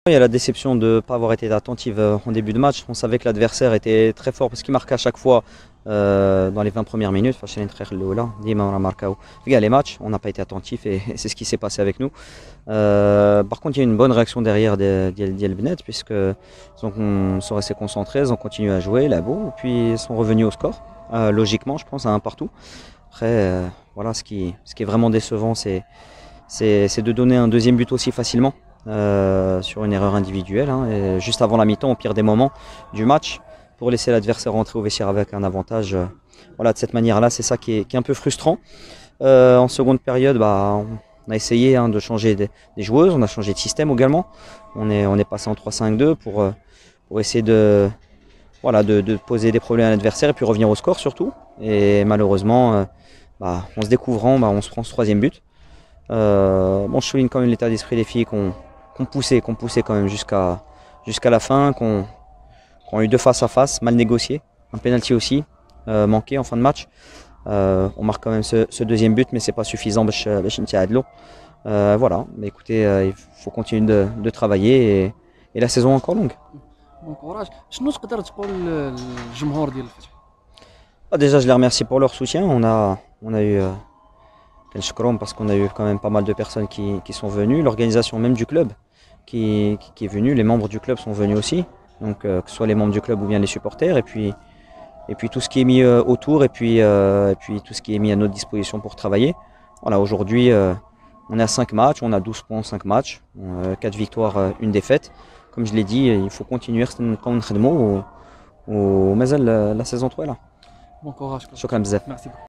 Il y a la déception de ne pas avoir été attentive en début de match. On savait que l'adversaire était très fort parce qu'il marquait à chaque fois dans les 20 premières minutes. Les matchs, on n'a pas été attentif et c'est ce qui s'est passé avec nous. Par contre, il y a eu une bonne réaction derrière d'Elbnet puisque ils sont restés concentrés, ils ont continué à jouer, là et puis ils sont revenus au score. Logiquement, je pense, à un partout. Après, voilà, ce qui est vraiment décevant, c'est de donner un deuxième but aussi facilement. Sur une erreur individuelle, et juste avant la mi-temps, au pire des moments du match, pour laisser l'adversaire rentrer au vestiaire avec un avantage. Voilà, de cette manière-là, c'est ça qui est un peu frustrant. En seconde période, on a essayé de changer des joueuses, on a changé de système également. On est passé en 3-5-2 pour essayer de poser des problèmes à l'adversaire et puis revenir au score surtout. Et malheureusement, en se découvrant, on se prend ce troisième but. Je souligne quand même l'état d'esprit des filles qu'on poussait quand même jusqu'à la fin, qu'on eu deux face à face, mal négocié, un penalty aussi, manqué en fin de match. On marque quand même ce deuxième but, mais c'est pas suffisant. Voilà, mais écoutez, il faut continuer de travailler et la saison est encore longue. Bon courage. شنو تقدر تقول للجمهور ديال الفتح؟ Déjà, je les remercie pour leur soutien. On a eu parce qu'on a eu quand même pas mal de personnes qui sont venues. L'organisation même du club qui est venue, les membres du club sont venus aussi. Donc que ce soit les membres du club ou bien les supporters. Et puis tout ce qui est mis autour et puis tout ce qui est mis à notre disposition pour travailler. Voilà, aujourd'hui, on est à 5 matchs, on a 12 points en 5 matchs, 4 victoires, 1 défaite. Comme je l'ai dit, il faut continuer ou la saison 3 là. Bon courage. شكرا بزاف. Merci beaucoup.